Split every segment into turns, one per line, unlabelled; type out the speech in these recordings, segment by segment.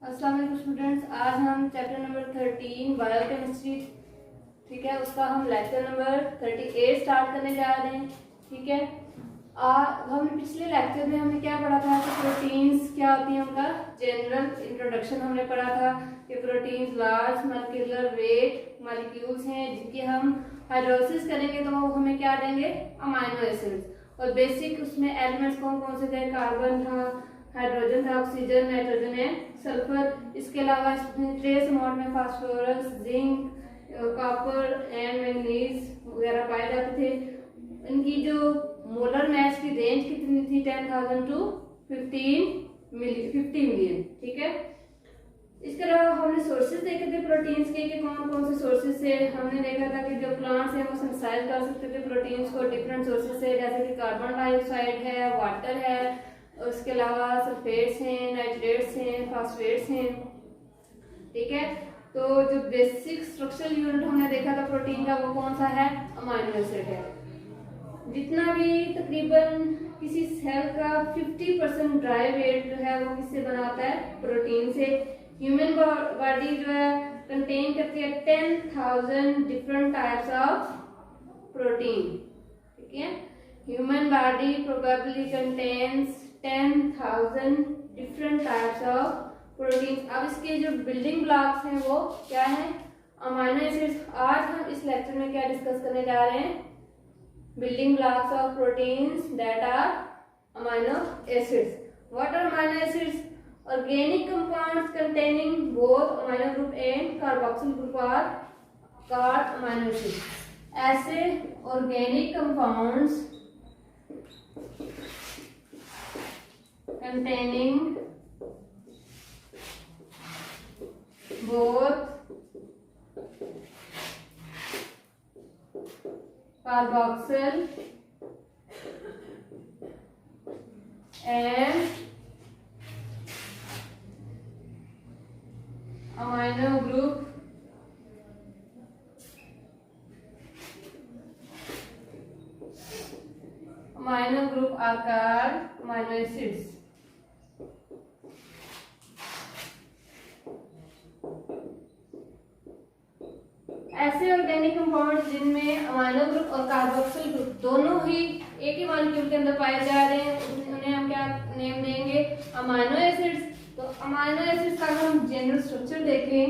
अस्सलाम वालेकुम स्टूडेंट्स, आज हम चैप्टर नंबर 13 बायोकेमिस्ट्री, ठीक है, उसका हम लेक्चर नंबर 38 स्टार्ट करने जा रहे हैं। ठीक है, हमने पिछले लेक्चर में हमने क्या पढ़ा था कि प्रोटीन्स क्या होती हैं, उनका जनरल इंट्रोडक्शन हमने पढ़ा था कि proteins large molecular weight molecules हैं जिनकी हम हाइड्रोलिसिस करेंगे तो वो हमें क्या देंगे, अमाइनो एसिड्स। और बेसिक उसमें एलिमेंट्स कौन कौन से थे, कार्बन था, हाइड्रोजन था, ऑक्सीजन, नाइट्रोजन है, सल्फर। इसके अलावा इसमें ट्रेस अमाउंट में phosphorus, zinc, copper and manganese वगैरह पाए जाते थे। इनकी जो मोलर मास की रेंज कितनी थी, 10,000 टू 50 मिलियन। ठीक है, इसके अलावा हमने सोर्सेज देखे थे प्रोटीन्स के कि कौन कौन से सोर्सेज से। हमने देखा था कि जो प्लांट्स हैं वो सिंथेसाइज कर सकते थे प्रोटीन्स को डिफरेंट सोर्सेज से, जैसे कि कार्बन डाइऑक्साइड है, वाटर है, उसके अलावा सल्फेट्स हैं, नाइट्रेट्स हैं, फास्फेट्स हैं। ठीक है, तो जो बेसिक स्ट्रक्चरल यूनिट हमने देखा था प्रोटीन का वो कौन सा है, अमाइनो एसिड है। जितना भी तकरीबन किसी सेल का 50% ड्राई वेट जो है वो किससे बनाता है, प्रोटीन से। ह्यूमन बॉडी जो है कंटेन करती है 10,000 डिफरेंट टाइप्स ऑफ प्रोटीन। ठीक है, human body probably contains 10,000 different types of protein. अब इसके जो बिल्डिंग ब्लॉक्स हैं वो क्या है, अमाइनो एसिड्स। आज हम इस लेक्चर में क्या डिस्कस करने जा रहे हैं, building blocks of proteins that are amino acids. What are amino acids? Organic compounds containing both amino group and carboxyl group are called amino acids. ऐसे organic compounds containing both carboxyl and amino group are called amino acids। ऐसे organic compounds जिनमें amino group और carboxyl group दोनों ही एक ही molecule के अंदर पाए जा रहे हैं, उन्हें हम क्या नेम देंगे, अमाइनो एसिड्स। तो अमाइनो एसिड्स का अगर हम जनरल स्ट्रक्चर देखें,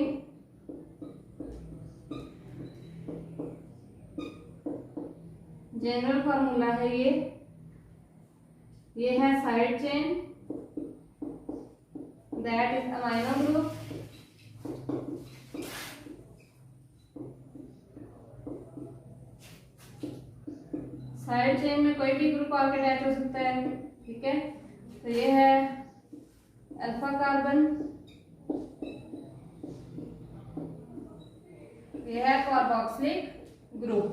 जनरल फार्मूला है ये है side chain, that is amino group. Side chain में कोई भी ग्रुप आके अटैच हो सकता है। ठीक है, तो ये है अल्फा कार्बन, ये है कार्बोक्सिलिक ग्रुप।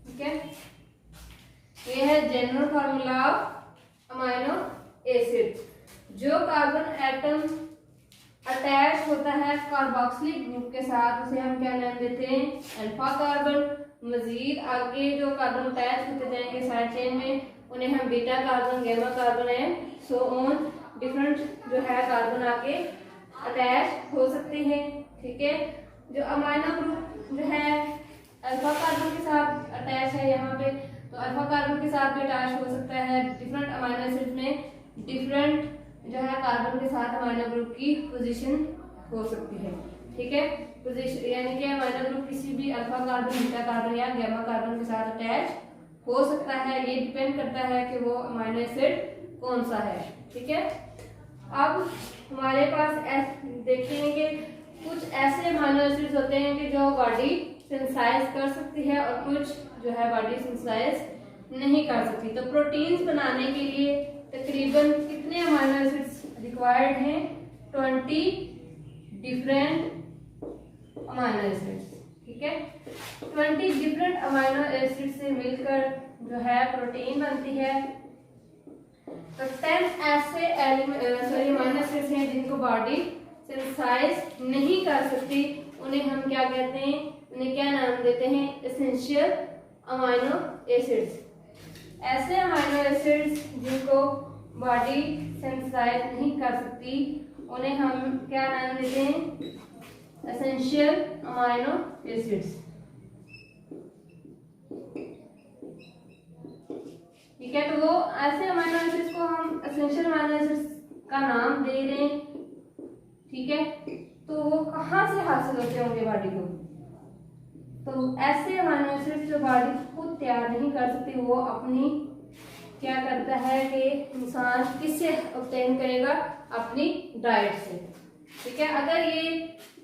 ठीक है, ये है general formula of amino acid. जो कार्बन एटम अटैच होता है कार्बोक्सिलिक ग्रुप के साथ उसे हम क्या नाम देते हैं, अल्फा कार्बन। मजीद आगे जो कार्बन अटैच होते जाएंगे साइड चेन में उन्हें हम beta carbon, gamma carbon and so on different जो है कार्बन आके अटैच हो सकते हैं। ठीक है, जो अमाइनो ग्रुप जो है अल्फा कार्बन के साथ अटैच है यहाँ पे, तो अल्फा कार्बन के साथ भी अटैच हो सकता है। डिफरेंट अमाइनो एसिड में डिफरेंट जो है कार्बन के साथ अमाइनो ग्रुप की पोजीशन हो सकती है। ठीक है, पोजीशन यानी कि अमाइनो ग्रुप किसी भी अल्फा कार्बन, बीटा कार्बन या गामा कार्बन के साथ अटैच हो सकता है। ये डिपेंड करता है कि वो अमाइनो एसिड कौन सा है। ठीक है, अब हमारे पास देखेंगे कि कुछ ऐसे अमाइनो एसिड्स होते हैं कि जो बॉडी सिंथेसाइज कर सकती है और कुछ जो है बॉडी सिंथेसाइज नहीं कर सकती। तो प्रोटीन्स बनाने के लिए तकरीबन कितने अमाइनो एसिड्स रिक्वायर्ड हैं, 20 डिफरेंट अमाइनो एसिड्स। ठीक है, 20 डिफरेंट अमाइनो एसिड से मिलकर जो है प्रोटीन बनती है। तो 10 ऐसे अमाइनो एसिड्स हैं जिनको बॉडी सिंथेसाइज नहीं कर सकती, उन्हें हम क्या कहते हैं, उन्हें क्या नाम देते हैं, एसेंशियल अमाइनो एसिड्स। ऐसे अमाइनो एसिड्स जिनको बॉडी सिंथेसाइज नहीं कर सकती उन्हें हम क्या नाम देते हैं? Essential amino acids. ठीक है, तो वो ऐसे अमाइनो एसिड्स को हम एसेंशियल अमाइनो एसिड्स का नाम दे रहे हैं। ठीक है, तो वो कहाँ से हासिल होते होंगे बॉडी को? तो ऐसे अमाइनो एसिड्स जो बॉडी खुद तैयार नहीं कर सकती वो अपनी क्या करता है कि इंसान किससे ऑब्टेन करेगा? अपनी डाइट से। ठीक है, अगर ये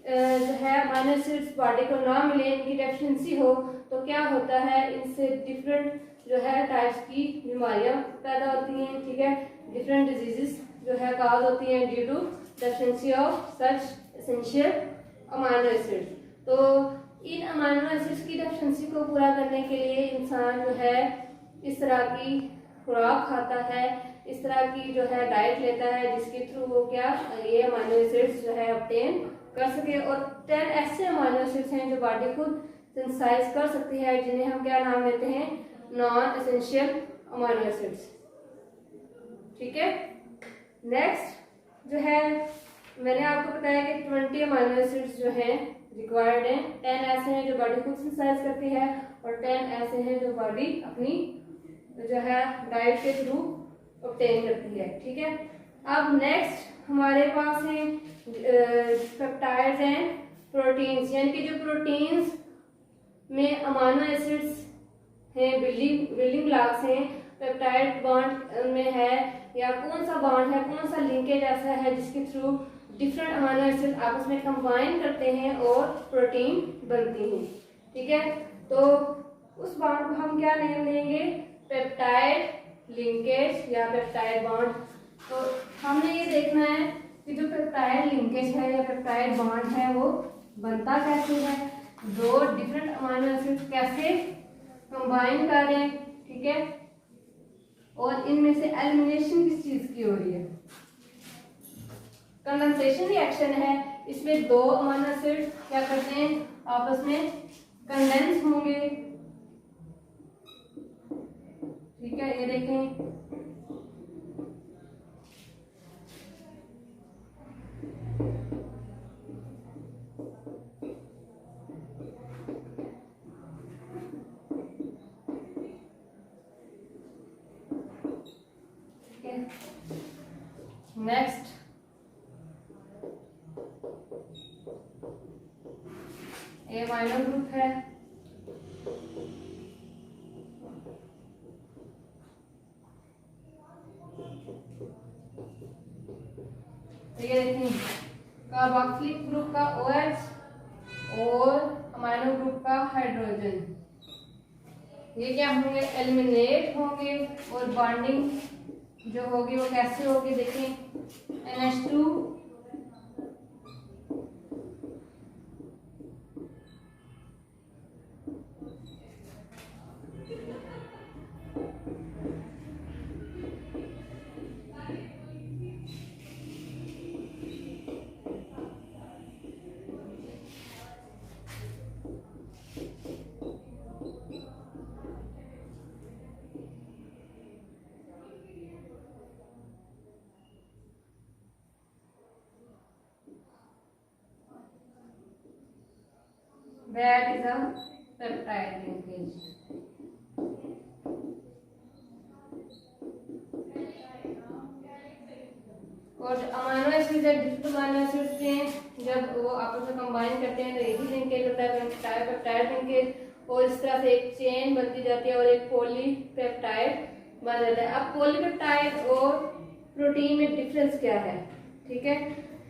जो है अमाइनो एसिड्स बॉडी को ना मिले, इनकी डेफिशिएंसी हो, तो क्या होता है? इनसे डिफरेंट जो है टाइप्स की बीमारियां पैदा होती हैं। ठीक है, डिफरेंट डिजीजेस जो है काज होती हैं due to deficiency of such essential amino acids. तो इन अमाइनो एसिड्स की डेफिशिएंसी को पूरा करने के लिए इंसान जो है इस तरह की खुराक खाता है, इस तरह की जो है डाइट लेता है जिसके थ्रू वो क्या ये अमाइनो एसिड्स जो है ऑब्टेन कर सके। और 10 ऐसे अमाइनो एसिड्स हैं जो बॉडी खुद सिंथेसाइज कर सकती है, जिन्हें हम क्या नाम देते हैं? Non essential amino acids. ठीक है, नेक्स्ट जो है मैंने आपको बताया कि 20 अमाइनो एसिड्स जो हैं रिक्वायर्ड हैं। 10 ऐसे हैं जो बॉडी खुद सिंथेसाइज करती है और 10 ऐसे हैं जो बॉडी अपनी जो है डाइट के थ्रू ऑब्टेन करती है। ठीक है, अब नेक्स्ट हमारे पास है पेप्टाइड्स एंड प्रोटीन्स, यानी कि जो प्रोटीन्स में अमाइनो एसिड्स हैं, बिल्डिंग ब्लॉक्स हैं। पेप्टाइड बॉन्ड में है या कौन सा बॉन्ड है, कौन सा लिंकेज ऐसा है जिसके थ्रू डिफरेंट अमाइनो एसिड आपस में कंबाइन करते हैं और प्रोटीन बनती हैं। ठीक है, तो उस बॉन्ड को हम क्या नेम देंगे? पेप्टाइड लिंकेज या पेप्टाइड बॉन्ड। तो हमने ये देखना है कि जो पेप्टाइड लिंकेज है या पेप्टाइड बॉन्ड है वो बनता कैसे है, दो डिफरेंट अमाइनो एसिड कैसे कंबाइन कर रहे हैं। ठीक है, और इनमें से एलिमिनेशन किस चीज की हो रही है? कंडेंसेशन रिएक्शन है। इसमें दो अमाइनो एसिड क्या करते हैं? आपस में कंडेंस होंगे। ठीक है, ये देखें नेक्स्ट ए अमाइनो ग्रुप है। तो ये देखिए कार्बोक्सिलिक ग्रुप का OH और अमाइनो ग्रुप का हाइड्रोजन, ये क्या होंगे? एलिमिनेट होंगे और बॉन्डिंग जो होगी वो कैसे होगी? देखें NH2 that is a peptide linkage. और amino acid different amino acids हैं जब वो आपस में कंबाइन करते हैं तो यही लिंकेज होता है पेप्टाइड लिंकेज, और इस तरह से एक चेन बनती जाती है और एक पॉलीपेप्टाइड बन जाता है। अब पॉलीपेप्टाइड और प्रोटीन में डिफरेंस क्या है? ठीक है,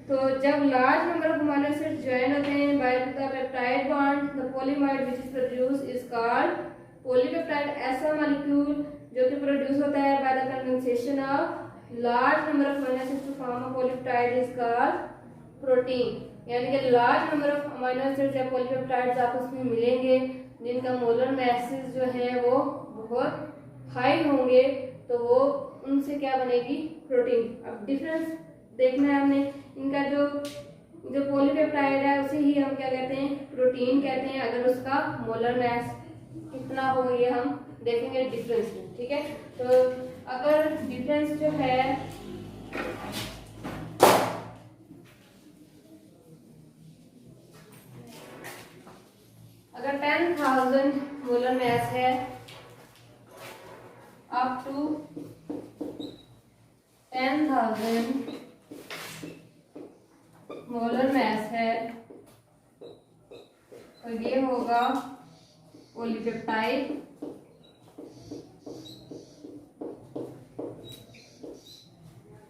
तो जब large number of amino acids join होते हैं by the peptide bond, the polymer which is produce is called polypeptide. ऐसा मॉलिक्यूल जो कि प्रोड्यूस होता है by the condensation of large number of amino acids to form a polypeptide is called protein. यानी कि large number of amino acids या polypeptides आपस में मिलेंगे जिनका मोलर मैसेज जो है वो बहुत हाई होंगे, तो वो उनसे क्या बनेगी? प्रोटीन। अब डिफरेंस देखना है हमने, इनका जो पॉलीपेप्टाइड है उसे ही हम क्या कहते हैं? प्रोटीन कहते हैं। अगर उसका मोलर मैस कितना हो ये हम देखेंगे डिफरेंस में, ठीक है। तो अगर डिफरेंस जो है अगर 10,000 मोलर मास है अप टू 10,000 मोलर मास है तो ये होगा पॉलीपेप्टाइड।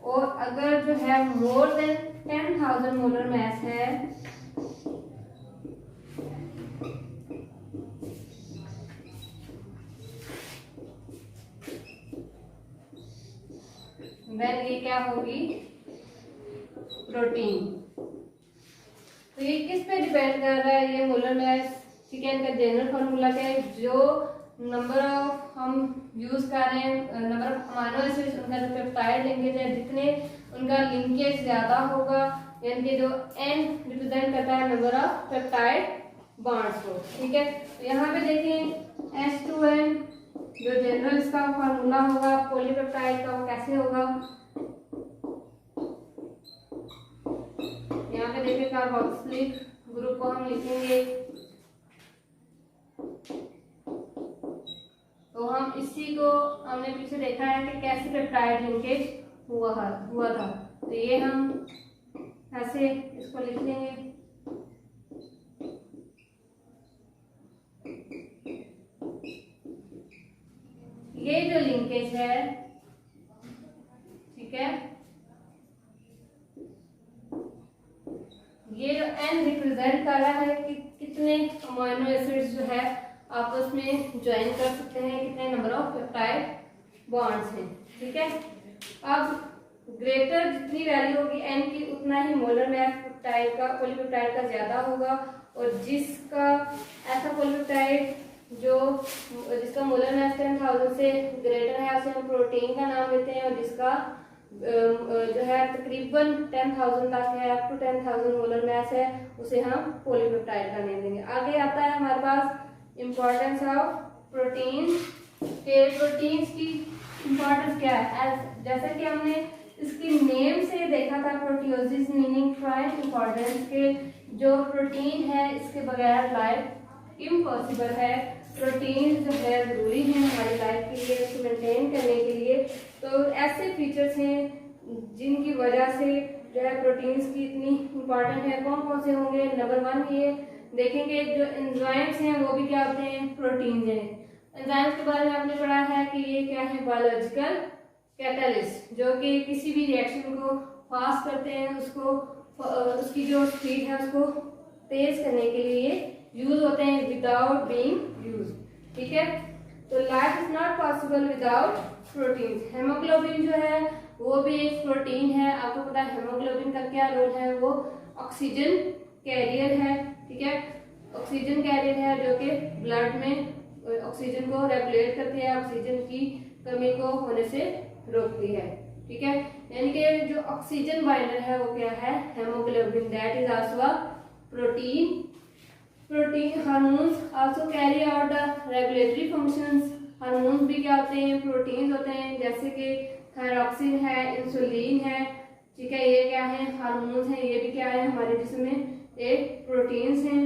और अगर जो है मोर देन 10,000 मोलर मास है देन ये क्या होगी, प्रोटीन। तो ये किस पे डिपेंड कर रहा है, ये मोलर मास, ठीक है। इनका जनरल फार्मूला क्या है, जो नंबर ऑफ हम यूज कर रहे हैं, नंबर ऑफ अमाइनो एसिड्स, उनका जो पेप्टाइड लिंकेज है, जितने उनका लिंकेज ज्यादा होगा, यानी कि जो n रिप्रेजेंट करता है नंबर ऑफ पेप्टाइड बॉन्ड्स को, ठीक है। तो यहाँ पे देखें H2N जो जनरल इसका फार्मूला होगा पॉलीपेप्टाइड का, वो कैसे होगा, यहाँ पे देखिए कार्बोक्सिलिक ग्रुप को हम लिखेंगे। तो हम इसी को हमने पीछे देखा है कि कैसे पेप्टाइड लिंकेज हुआ था। तो ये हम ऐसे इसको लिख लेंगे। ये जो लिंकेज है, ठीक है, ये जो n रिप्रेजेंट कर रहा है कि कितने अमीनो एसिड्स जो है आपस में ज्वाइन कर सकते हैं, कितने नंबर ऑफ पेप्टाइड बॉन्ड्स हैं, ठीक है। अब ग्रेटर जितनी वैल्यू होगी n की, उतना ही मोलर मास पेप्टाइड का, पॉलीपेप्टाइड का ज्यादा होगा। और जिसका ऐसा पॉलीपेप्टाइड जिसका मोलर मास 10,000 से ग्रेटर है, उसे हम प्रोटीन का नाम देते हैं। और जिसका जो है तकरीबन 10,000 तक है, अप टू 10,000 मोलर मास है, उसे हम पॉलीपेप्टाइड का नाम देंगे। आगे आता है हमारे पास इम्पोर्टेंस ऑफ प्रोटीन के। प्रोटीन्स की इम्पोर्टेंस क्या है, जैसा कि हमने इसकी नेम से देखा था, प्रोटियोसिस मीनिंग प्राइम इम्पोर्टेंस के। जो प्रोटीन है इसके बगैर लाइफ इम्पॉसिबल है। प्रोटीन जो है जरूरी है हमारी लाइफ के लिए, उसको मेंटेन करने के लिए। तो ऐसे फीचर्स हैं जिनकी वजह से जो है प्रोटीन्स की इतनी इम्पोर्टेंट है। कौन कौन से होंगे, नंबर 1 ये देखेंगे, जो एंजाइम्स हैं वो भी क्या होते हैं, प्रोटीन्स हैं। एंजाइम्स के बारे में आपने पढ़ा है कि ये क्या है, बायोलॉजिकल कैटलिस्ट, जो कि किसी भी रिएक्शन को फास्ट करते हैं, उसकी जो स्पीड है उसको तेज करने के लिए यूज होते हैं विदाउट बीइंग यूज, ठीक है। तो life is not possible without protein. Haemoglobin जो है वो भी एक प्रोटीन है। आपको पता है हेमोग्लोबिन का क्या रोल है, वो ऑक्सीजन कैरियर है, ठीक है। ऑक्सीजन कैरियर है जो कि ब्लड में ऑक्सीजन को रेगुलेट करती है, ऑक्सीजन की कमी को होने से रोकती है, ठीक है। यानी कि जो ऑक्सीजन बाइंडर है वो क्या है, haemoglobin, that is also a protein. Protein hormones also carry out the regulatory functions. Hormones भी क्या होते हैं, प्रोटीन्स होते हैं, जैसे कि थायरॉक्सिन है, इंसुलिन है, ठीक है। ये क्या है, हार्मोन्स हैं, ये भी क्या है हमारे जिस्म में एक प्रोटीन्स हैं।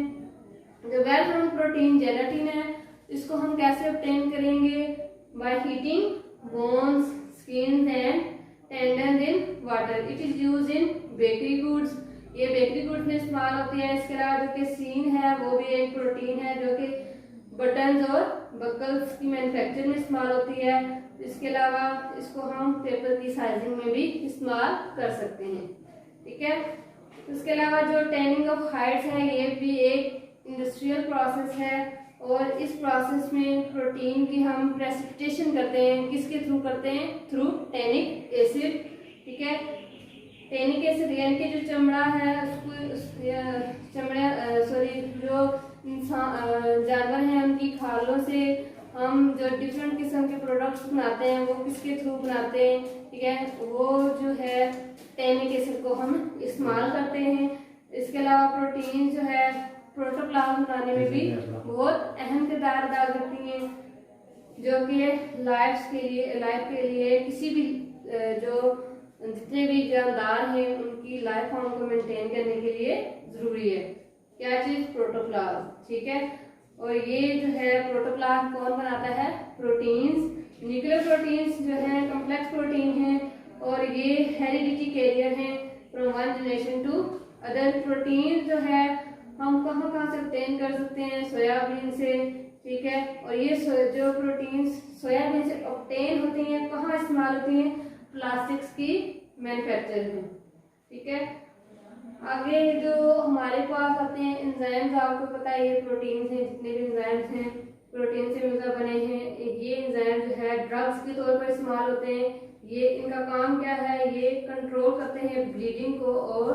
जो वेल नोन प्रोटीन जेलेटिन है, इसको हम कैसे ऑब्टेन करेंगे, by heating bones, skin and tendon in water. It is use in bakery goods, ये बेकरी गुड्स में इस्तेमाल होती है। इसके अलावा जो कि सीन है वो भी एक प्रोटीन है जो कि बटन्स और बकल्स की मैन्युफैक्चर में इस्तेमाल होती है। इसके अलावा इसको हम पेपर की साइजिंग में भी इस्तेमाल कर सकते हैं, ठीक है। इसके अलावा जो टैनिंग ऑफ हाइड्स है, ये भी एक इंडस्ट्रियल प्रोसेस है। और इस प्रोसेस में प्रोटीन की हम प्रेसिपिटेशन करते हैं, किसके थ्रू करते हैं, थ्रू टैनिक एसिड, ठीक है। टैनिक एसिड यानी कि जो चमड़ा है उसको जो जानवर हैं उनकी खालों से हम जो डिफरेंट किस्म के प्रोडक्ट्स बनाते हैं वो किसके थ्रू बनाते हैं, ठीक है, वो जो है टैनिक एसिड को हम इस्तेमाल करते हैं। इसके अलावा प्रोटीन जो है प्रोटोप्लाज्म बनाने में भी बहुत अहम किरदार अदा करती हैं, जो कि लाइफ के लिए किसी भी जो जितने भी जानदार हैं उनकी लाइफ फॉर्म को मेंटेन करने के लिए जरूरी है। क्या चीज? प्रोटोप्लाज्म। ठीक है, और ये जो है प्रोटोप्लाज्म कौन बनाता है? प्रोटीन्स। न्यूक्लियर प्रोटीन्स जो है कॉम्प्लेक्स प्रोटीन है और ये हेरिडिटी कैरियर हैं from one generation to other. Protein जो है हम कहाँ कहाँ से ऑब्टेन कर सकते हैं? सोयाबीन से। ठीक है, और ये जो प्रोटीन्स सोयाबीन से ऑब्टेन होती हैं कहाँ इस्तेमाल होती हैं? प्लास्टिक्स की मैन्युफैक्चर में। ठीक है, आगे जो हमारे पास आते हैं एंजाइम्स, आपको पता है ये प्रोटीन्स हैं, जितने भी एंजाइम्स हैं प्रोटीन से मिलकर बने हैं। ये एंजाइम जो है ड्रग्स के तौर पर इस्तेमाल होते हैं। ये इनका काम क्या है? ये कंट्रोल करते हैं ब्लीडिंग को और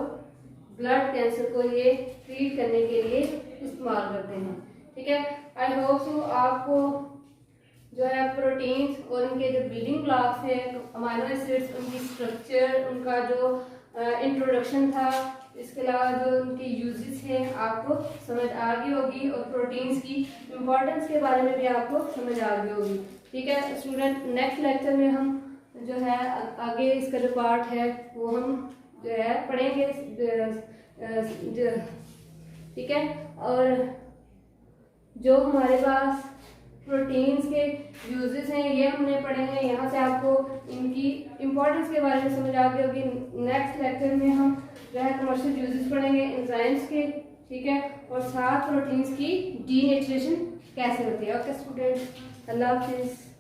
ब्लड कैंसर को ये ट्रीट करने के लिए इस्तेमाल करते हैं। ठीक है, आई होप सो आपको जो है प्रोटीन्स और उनके जो बिल्डिंग ब्लॉक्स हैं, अमाइनो एसिड्स, उनकी स्ट्रक्चर, उनका जो इंट्रोडक्शन था, इसके अलावा जो उनके यूजेस हैं आपको समझ आ गई होगी और प्रोटीन्स की इम्पोर्टेंस के बारे में भी आपको समझ आ गई होगी। ठीक है स्टूडेंट, नेक्स्ट लेक्चर में हम जो है आगे इसका जो पार्ट है वो हम जो है पढ़ेंगे। ठीक है, और जो हमारे पास प्रोटीन्स के यूजेस हैं ये हमने पढ़े हैं। यहाँ से आपको इनकी इम्पोर्टेंस के बारे में समझ आ गई होगी। नेक्स्ट लेक्चर में हम जो है कमर्शियल यूजेस पढ़ेंगे एंजाइम्स के। ठीक है, और साथ प्रोटीन्स की डीनेचुरेशन कैसे होती है। ओके स्टूडेंट, अल्लाह हाफिज़।